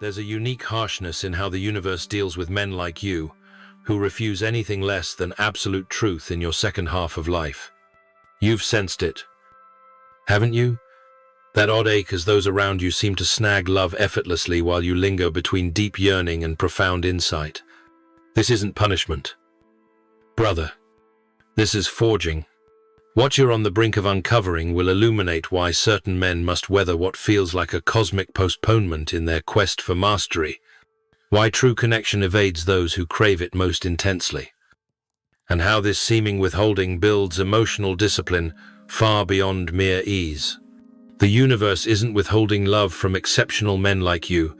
There's a unique harshness in how the universe deals with men like you, who refuse anything less than absolute truth in your second half of life. You've sensed it, haven't you? That odd ache as those around you seem to snag love effortlessly while you linger between deep yearning and profound insight. This isn't punishment, brother. This is forging. What you're on the brink of uncovering will illuminate why certain men must weather what feels like a cosmic postponement in their quest for mastery, why true connection evades those who crave it most intensely, and how this seeming withholding builds emotional discipline far beyond mere ease. The universe isn't withholding love from exceptional men like you,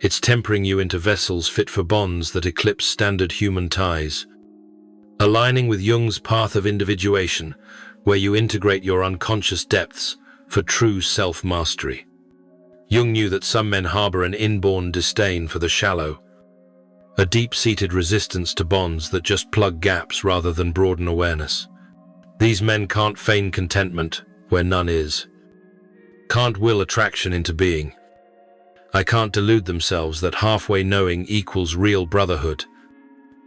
it's tempering you into vessels fit for bonds that eclipse standard human ties. Aligning with Jung's path of individuation, where you integrate your unconscious depths for true self-mastery. Jung knew that some men harbor an inborn disdain for the shallow, a deep-seated resistance to bonds that just plug gaps rather than broaden awareness. These men can't feign contentment where none is, can't will attraction into being. I can't delude themselves that halfway knowing equals real brotherhood.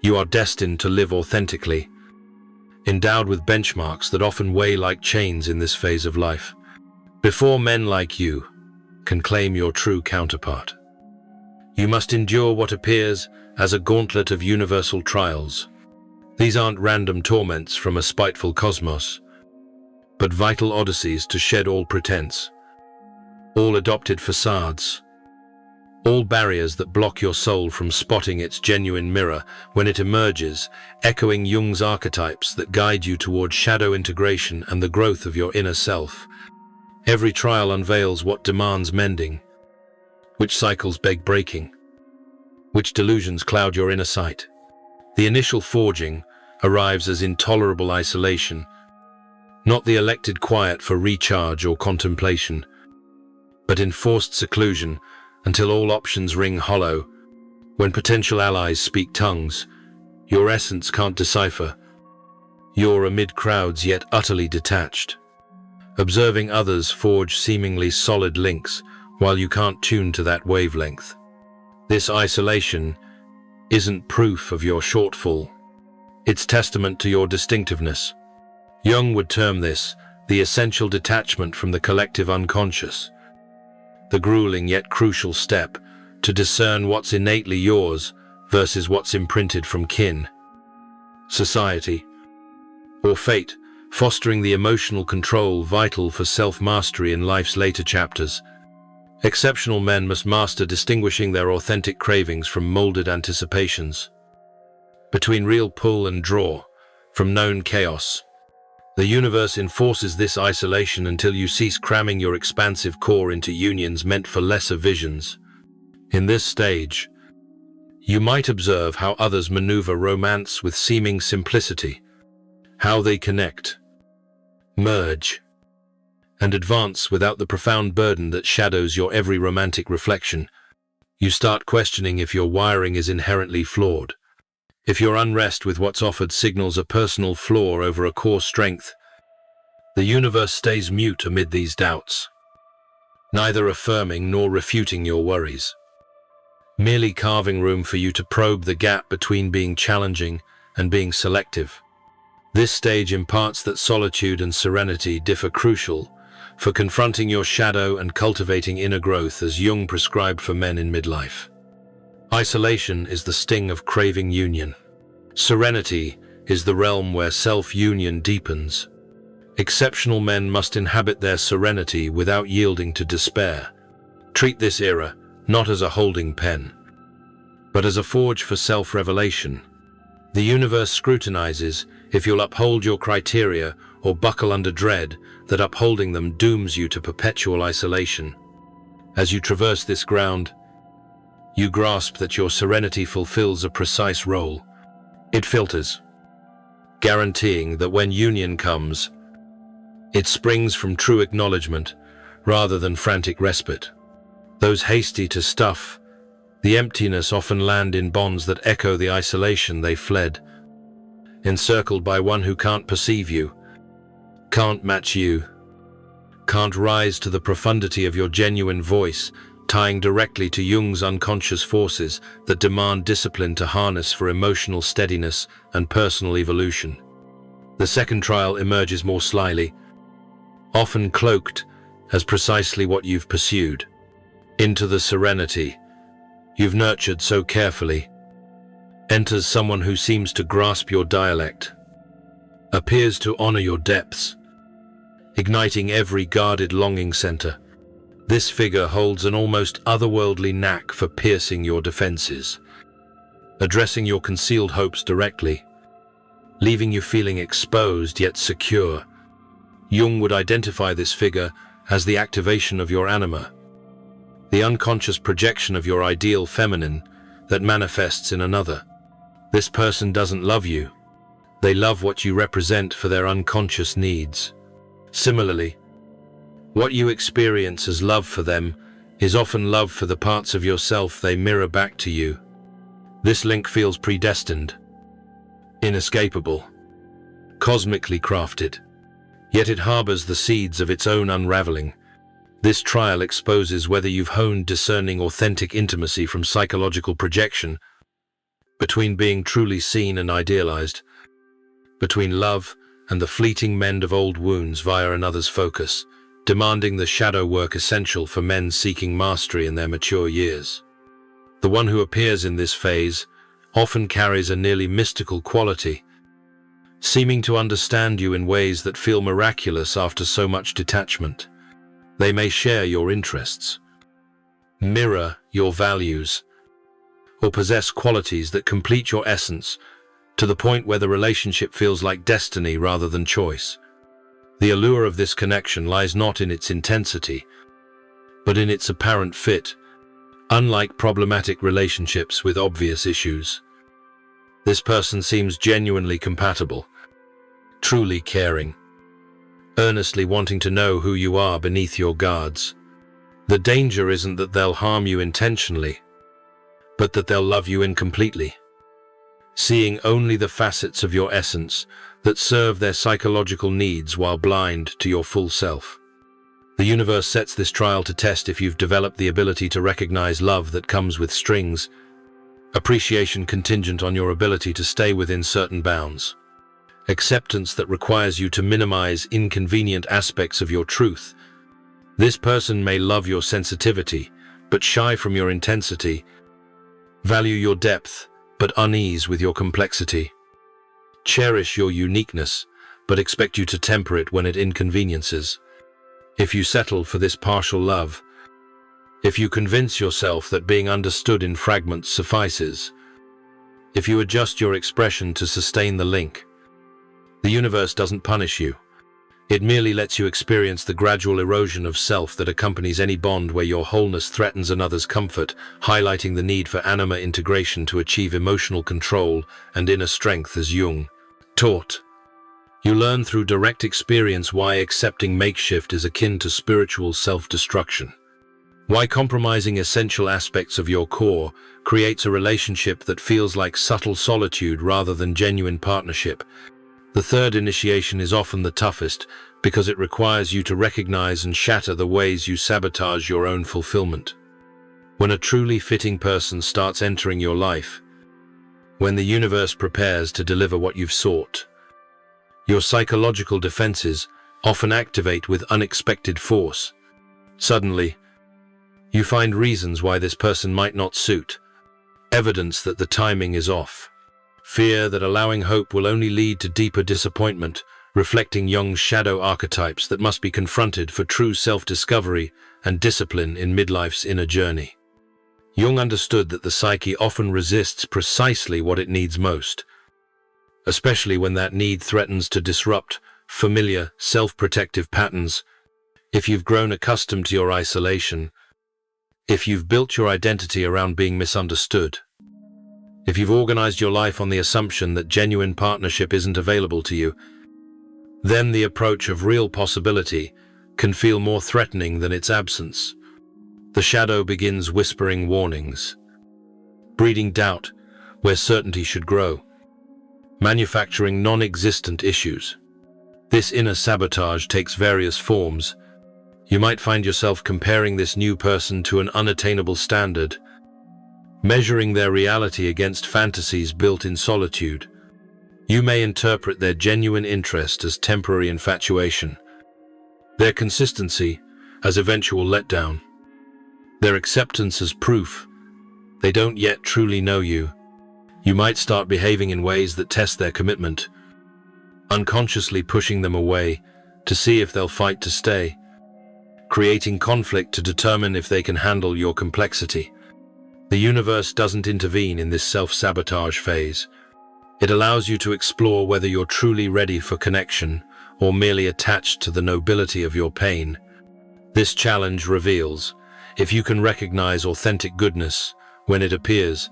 You are destined to live authentically, endowed with benchmarks that often weigh like chains in this phase of life, before men like you can claim your true counterpart. You must endure what appears as a gauntlet of universal trials. These aren't random torments from a spiteful cosmos, but vital odysseys to shed all pretense, all adopted facades, all barriers that block your soul from spotting its genuine mirror when it emerges, echoing Jung's archetypes that guide you toward shadow integration and the growth of your inner self. Every trial unveils what demands mending, which cycles beg breaking, which delusions cloud your inner sight. The initial forging arrives as intolerable isolation, not the elected quiet for recharge or contemplation, but enforced seclusion until all options ring hollow. When potential allies speak tongues your essence can't decipher, you're amid crowds yet utterly detached, observing others forge seemingly solid links while you can't tune to that wavelength. This isolation isn't proof of your shortfall, it's testament to your distinctiveness. Jung would term this the essential detachment from the collective unconscious, the grueling yet crucial step to discern what's innately yours versus what's imprinted from kin, society, or fate, fostering the emotional control vital for self-mastery in life's later chapters. Exceptional men must master distinguishing their authentic cravings from molded anticipations, between real pull and draw, from known chaos. The universe enforces this isolation until you cease cramming your expansive core into unions meant for lesser visions. In this stage, you might observe how others maneuver romance with seeming simplicity, how they connect, merge, and advance without the profound burden that shadows your every romantic reflection. You start questioning if your wiring is inherently flawed, if your unrest with what's offered signals a personal flaw over a core strength. The universe stays mute amid these doubts, neither affirming nor refuting your worries, merely carving room for you to probe the gap between being challenging and being selective. This stage imparts that solitude and serenity differ crucial for confronting your shadow and cultivating inner growth as Jung prescribed for men in midlife. Isolation is the sting of craving union. Serenity is the realm where self-union deepens. Exceptional men must inhabit their serenity without yielding to despair. Treat this era not as a holding pen, but as a forge for self-revelation. The universe scrutinizes if you'll uphold your criteria or buckle under dread that upholding them dooms you to perpetual isolation. As you traverse this ground, you grasp that your serenity fulfills a precise role. It filters, guaranteeing that when union comes, it springs from true acknowledgement rather than frantic respite. Those hasty to stuff the emptiness often land in bonds that echo the isolation they fled, encircled by one who can't perceive you, can't match you, can't rise to the profundity of your genuine voice, tying directly to Jung's unconscious forces that demand discipline to harness for emotional steadiness and personal evolution. The second trial emerges more slyly, often cloaked as precisely what you've pursued. Into the serenity you've nurtured so carefully enters someone who seems to grasp your dialect, appears to honor your depths, igniting every guarded longing center. This figure holds an almost otherworldly knack for piercing your defenses, addressing your concealed hopes directly, leaving you feeling exposed yet secure. Jung would identify this figure as the activation of your anima, the unconscious projection of your ideal feminine that manifests in another. This person doesn't love you. They love what you represent for their unconscious needs. Similarly, what you experience as love for them is often love for the parts of yourself they mirror back to you. This link feels predestined, inescapable, cosmically crafted, yet it harbors the seeds of its own unraveling. This trial exposes whether you've honed discerning authentic intimacy from psychological projection, between being truly seen and idealized, between love and the fleeting mend of old wounds via another's focus, demanding the shadow work essential for men seeking mastery in their mature years. The one who appears in this phase often carries a nearly mystical quality, seeming to understand you in ways that feel miraculous after so much detachment. They may share your interests, mirror your values, or possess qualities that complete your essence to the point where the relationship feels like destiny rather than choice. The allure of this connection lies not in its intensity, but in its apparent fit, unlike problematic relationships with obvious issues. This person seems genuinely compatible, truly caring, earnestly wanting to know who you are beneath your guards. The danger isn't that they'll harm you intentionally, but that they'll love you incompletely, seeing only the facets of your essence that serve their psychological needs while blind to your full self. The universe sets this trial to test if you've developed the ability to recognize love that comes with strings, appreciation contingent on your ability to stay within certain bounds, acceptance that requires you to minimize inconvenient aspects of your truth. This person may love your sensitivity, but shy from your intensity, value your depth, but unease with your complexity, cherish your uniqueness, but expect you to temper it when it inconveniences. If you settle for this partial love, if you convince yourself that being understood in fragments suffices, if you adjust your expression to sustain the link, the universe doesn't punish you. It merely lets you experience the gradual erosion of self that accompanies any bond where your wholeness threatens another's comfort, highlighting the need for anima integration to achieve emotional control and inner strength as Jung taught. You learn through direct experience why accepting makeshift is akin to spiritual self-destruction, why compromising essential aspects of your core creates a relationship that feels like subtle solitude rather than genuine partnership. The third initiation is often the toughest because it requires you to recognize and shatter the ways you sabotage your own fulfillment. When a truly fitting person starts entering your life, when the universe prepares to deliver what you've sought, your psychological defenses often activate with unexpected force. Suddenly, you find reasons why this person might not suit, evidence that the timing is off. Fear that allowing hope will only lead to deeper disappointment, reflecting Jung's shadow archetypes that must be confronted for true self-discovery and discipline in midlife's inner journey. Jung understood that the psyche often resists precisely what it needs most, especially when that need threatens to disrupt familiar, self-protective patterns. If you've grown accustomed to your isolation, if you've built your identity around being misunderstood, if you've organized your life on the assumption that genuine partnership isn't available to you, then the approach of real possibility can feel more threatening than its absence. The shadow begins whispering warnings, breeding doubt where certainty should grow, manufacturing non-existent issues. This inner sabotage takes various forms. You might find yourself comparing this new person to an unattainable standard, measuring their reality against fantasies built in solitude. You may interpret their genuine interest as temporary infatuation, their consistency as eventual letdown, their acceptance as proof they don't yet truly know you. You might start behaving in ways that test their commitment, unconsciously pushing them away to see if they'll fight to stay, creating conflict to determine if they can handle your complexity. The universe doesn't intervene in this self-sabotage phase. It allows you to explore whether you're truly ready for connection or merely attached to the nobility of your pain. This challenge reveals if you can recognize authentic goodness when it appears,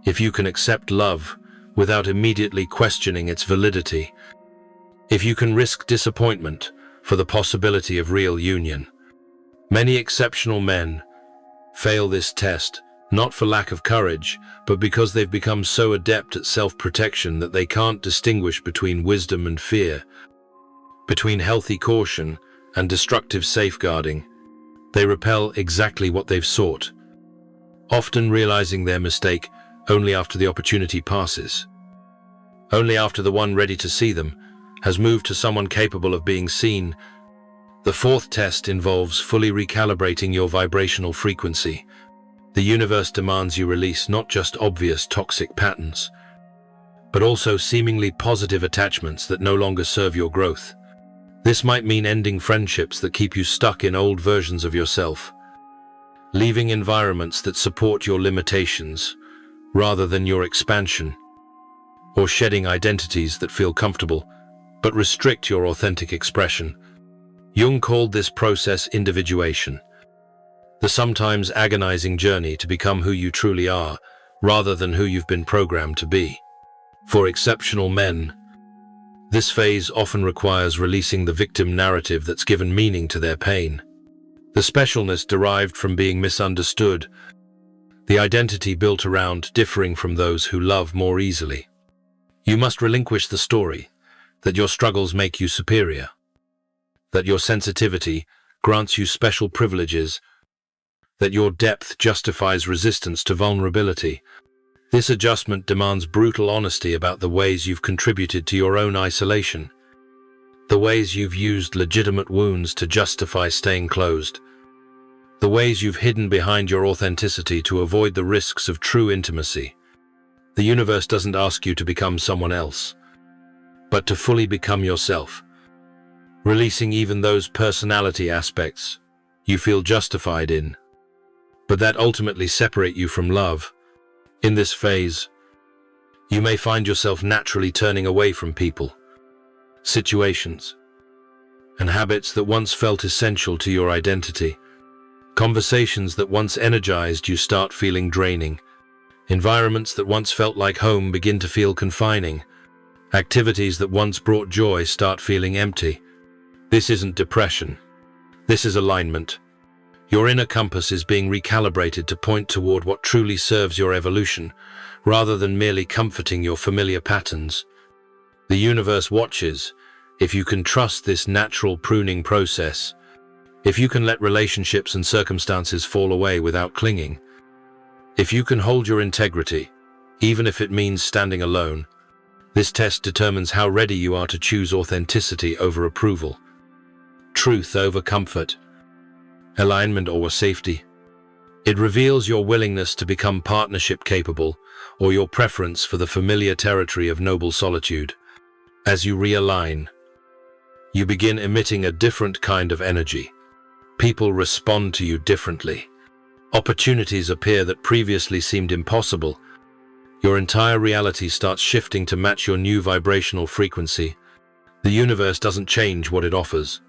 if you can accept love without immediately questioning its validity, if you can risk disappointment for the possibility of real union. Many exceptional men fail this test, not for lack of courage, but because they've become so adept at self-protection that they can't distinguish between wisdom and fear, between healthy caution and destructive safeguarding. They repel exactly what they've sought, often realizing their mistake only after the opportunity passes, only after the one ready to see them has moved to someone capable of being seen. The fourth test involves fully recalibrating your vibrational frequency. The universe demands you release not just obvious toxic patterns, but also seemingly positive attachments that no longer serve your growth. This might mean ending friendships that keep you stuck in old versions of yourself, leaving environments that support your limitations rather than your expansion, or shedding identities that feel comfortable but restrict your authentic expression. Jung called this process individuation, the sometimes agonizing journey to become who you truly are, rather than who you've been programmed to be. For exceptional men, this phase often requires releasing the victim narrative that's given meaning to their pain, the specialness derived from being misunderstood, the identity built around differing from those who love more easily. You must relinquish the story that your struggles make you superior, that your sensitivity grants you special privileges, that your depth justifies resistance to vulnerability. This adjustment demands brutal honesty about the ways you've contributed to your own isolation, the ways you've used legitimate wounds to justify staying closed, the ways you've hidden behind your authenticity to avoid the risks of true intimacy. The universe doesn't ask you to become someone else, but to fully become yourself, releasing even those personality aspects you feel justified in, but that ultimately separate you from love. In this phase, you may find yourself naturally turning away from people, situations, and habits that once felt essential to your identity. Conversations that once energized you start feeling draining. Environments that once felt like home begin to feel confining. Activities that once brought joy start feeling empty. This isn't depression. This is alignment. Your inner compass is being recalibrated to point toward what truly serves your evolution, rather than merely comforting your familiar patterns. The universe watches if you can trust this natural pruning process, if you can let relationships and circumstances fall away without clinging, if you can hold your integrity, even if it means standing alone. This test determines how ready you are to choose authenticity over approval, truth over comfort, alignment over safety. It reveals your willingness to become partnership capable or your preference for the familiar territory of noble solitude. As you realign, you begin emitting a different kind of energy. People respond to you differently. Opportunities appear that previously seemed impossible. Your entire reality starts shifting to match your new vibrational frequency. The universe doesn't change what it offers.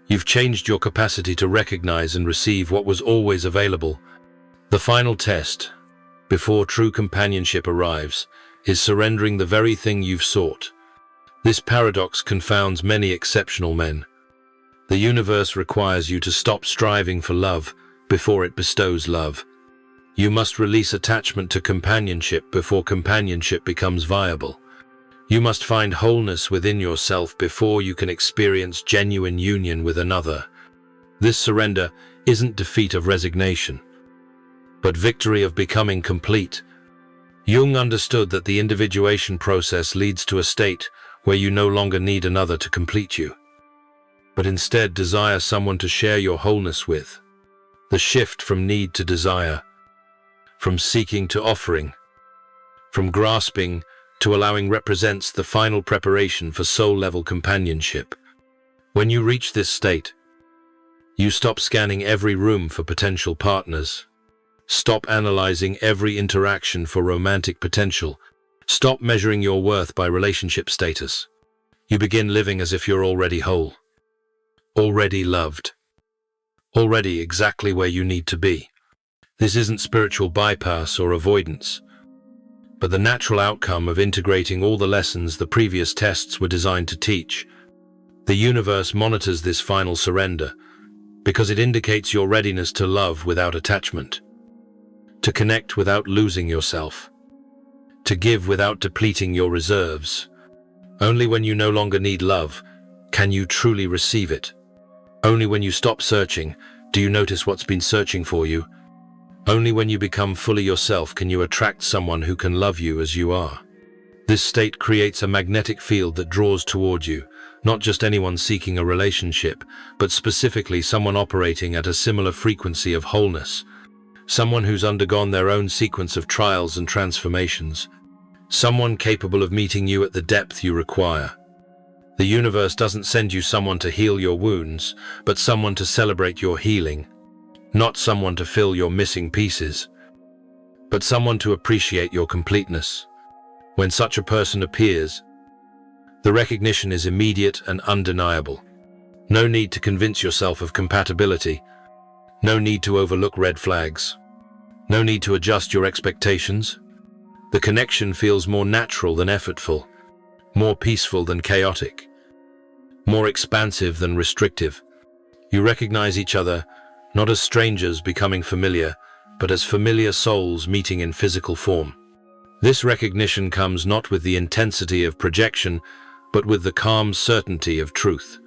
You've changed your capacity to recognize and receive what was always available. The final test, before true companionship arrives, is surrendering the very thing you've sought. This paradox confounds many exceptional men. The universe requires you to stop striving for love before it bestows love. You must release attachment to companionship before companionship becomes viable. You must find wholeness within yourself before you can experience genuine union with another. This surrender isn't defeat of resignation, but victory of becoming complete. Jung understood that the individuation process leads to a state where you no longer need another to complete you, but instead desire someone to share your wholeness with. The shift from need to desire, from seeking to offering, from grasping to allowing represents the final preparation for soul-level companionship. When you reach this state, you stop scanning every room for potential partners. Stop analyzing every interaction for romantic potential. Stop measuring your worth by relationship status. You begin living as if you're already whole, already loved, already exactly where you need to be. This isn't spiritual bypass or avoidance, but the natural outcome of integrating all the lessons the previous tests were designed to teach. The universe monitors this final surrender because it indicates your readiness to love without attachment, to connect without losing yourself, to give without depleting your reserves. Only when you no longer need love can you truly receive it. Only when you stop searching do you notice what's been searching for you. Only when you become fully yourself can you attract someone who can love you as you are. This state creates a magnetic field that draws toward you, not just anyone seeking a relationship, but specifically someone operating at a similar frequency of wholeness, someone who's undergone their own sequence of trials and transformations, someone capable of meeting you at the depth you require. The universe doesn't send you someone to heal your wounds, but someone to celebrate your healing. Not someone to fill your missing pieces, but someone to appreciate your completeness. When such a person appears, the recognition is immediate and undeniable. No need to convince yourself of compatibility. No need to overlook red flags. No need to adjust your expectations. The connection feels more natural than effortful, more peaceful than chaotic, more expansive than restrictive. You recognize each other not as strangers becoming familiar, but as familiar souls meeting in physical form. This recognition comes not with the intensity of projection, but with the calm certainty of truth.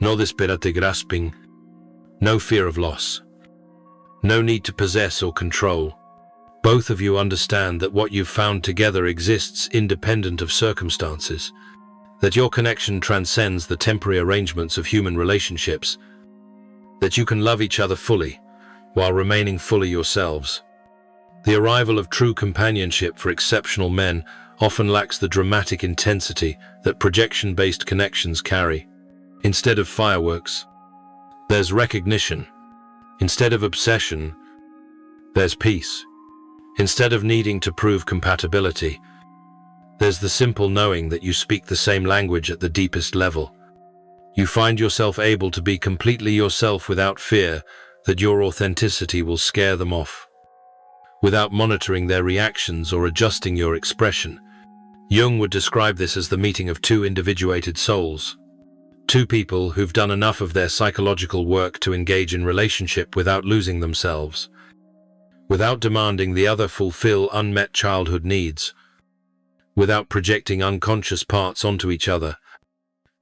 No desperate grasping, no fear of loss, no need to possess or control. Both of you understand that what you've found together exists independent of circumstances, that your connection transcends the temporary arrangements of human relationships, that you can love each other fully while remaining fully yourselves. The arrival of true companionship for exceptional men often lacks the dramatic intensity that projection-based connections carry. Instead of fireworks, there's recognition. Instead of obsession, there's peace. Instead of needing to prove compatibility, there's the simple knowing that you speak the same language at the deepest level. You find yourself able to be completely yourself without fear that your authenticity will scare them off, without monitoring their reactions or adjusting your expression. Jung would describe this as the meeting of two individuated souls, two people who've done enough of their psychological work to engage in relationship without losing themselves, without demanding the other fulfill unmet childhood needs, without projecting unconscious parts onto each other.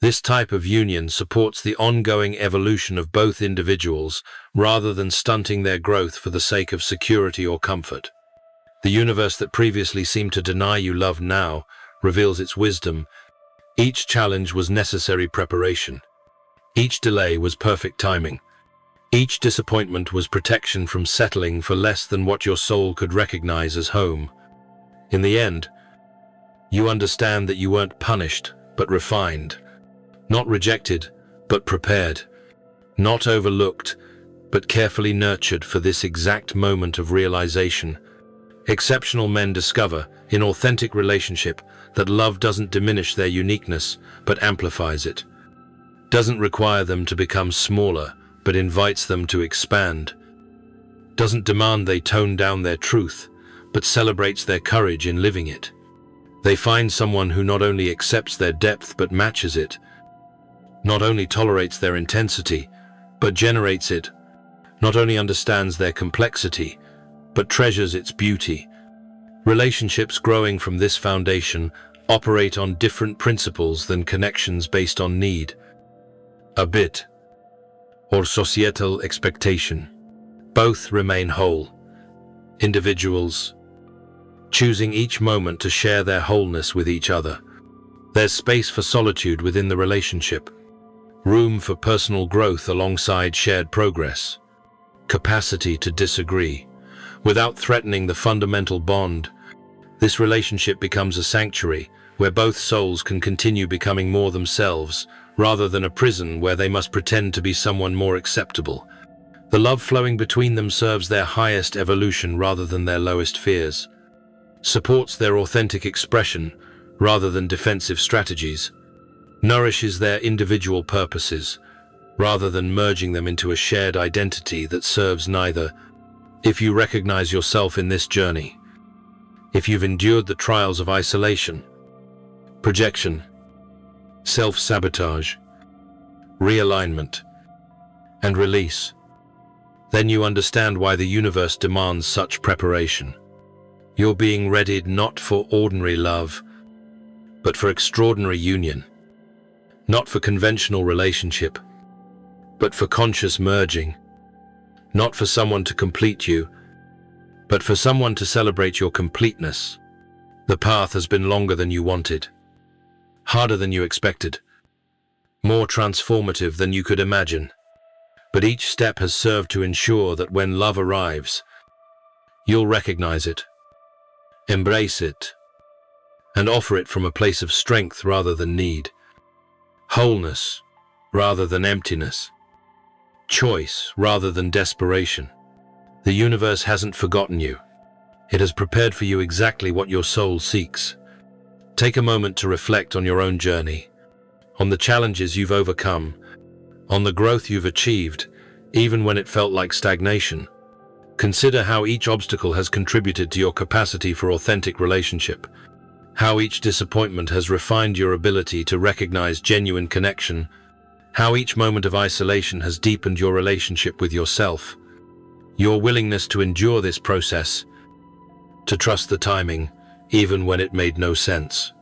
This type of union supports the ongoing evolution of both individuals rather than stunting their growth for the sake of security or comfort. The universe that previously seemed to deny you love now reveals its wisdom. Each challenge was necessary preparation. Each delay was perfect timing. Each disappointment was protection from settling for less than what your soul could recognize as home. In the end, you understand that you weren't punished, but refined. Not rejected, but prepared. Not overlooked, but carefully nurtured for this exact moment of realization. Exceptional men discover, in authentic relationship, that love doesn't diminish their uniqueness, but amplifies it. Doesn't require them to become smaller, but invites them to expand. Doesn't demand they tone down their truth, but celebrates their courage in living it. They find someone who not only accepts their depth but matches it, not only tolerates their intensity, but generates it, not only understands their complexity, but treasures its beauty. Relationships growing from this foundation operate on different principles than connections based on need. A bit or societal expectation. Both remain whole. Individuals, choosing each moment to share their wholeness with each other. There's space for solitude within the relationship, room for personal growth alongside shared progress, capacity to disagree. Without threatening the fundamental bond, this relationship becomes a sanctuary where both souls can continue becoming more themselves, rather than a prison where they must pretend to be someone more acceptable. The love flowing between them serves their highest evolution rather than their lowest fears, supports their authentic expression rather than defensive strategies, nourishes their individual purposes rather than merging them into a shared identity that serves neither. If you recognize yourself in this journey, if you've endured the trials of isolation, projection, self-sabotage, realignment, and release, then you understand why the universe demands such preparation. You're being readied not for ordinary love, but for extraordinary union. Not for conventional relationship, but for conscious merging. Not for someone to complete you, but for someone to celebrate your completeness. The path has been longer than you wanted, harder than you expected, more transformative than you could imagine. But each step has served to ensure that when love arrives, you'll recognize it, embrace it, and offer it from a place of strength rather than need, wholeness rather than emptiness, choice rather than desperation. The universe hasn't forgotten you. It has prepared for you exactly what your soul seeks. Take a moment to reflect on your own journey, on the challenges you've overcome, on the growth you've achieved, even when it felt like stagnation. Consider how each obstacle has contributed to your capacity for authentic relationship, how each disappointment has refined your ability to recognize genuine connection, how each moment of isolation has deepened your relationship with yourself. Your willingness to endure this process, to trust the timing, even when it made no sense,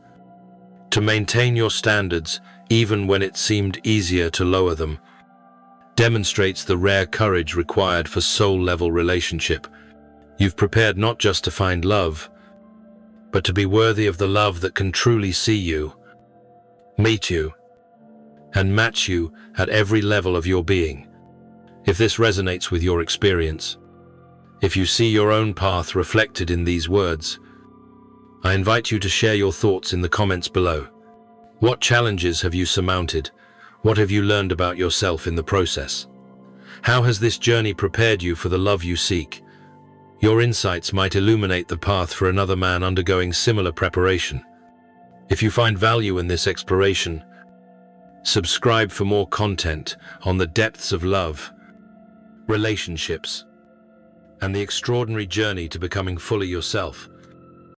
to maintain your standards, even when it seemed easier to lower them, demonstrates the rare courage required for soul-level relationship. You've prepared not just to find love, but to be worthy of the love that can truly see you, meet you, and match you at every level of your being. If this resonates with your experience, if you see your own path reflected in these words, I invite you to share your thoughts in the comments below. What challenges have you surmounted? What have you learned about yourself in the process? How has this journey prepared you for the love you seek? Your insights might illuminate the path for another man undergoing similar preparation. If you find value in this exploration, subscribe for more content on the depths of love, relationships, and the extraordinary journey to becoming fully yourself.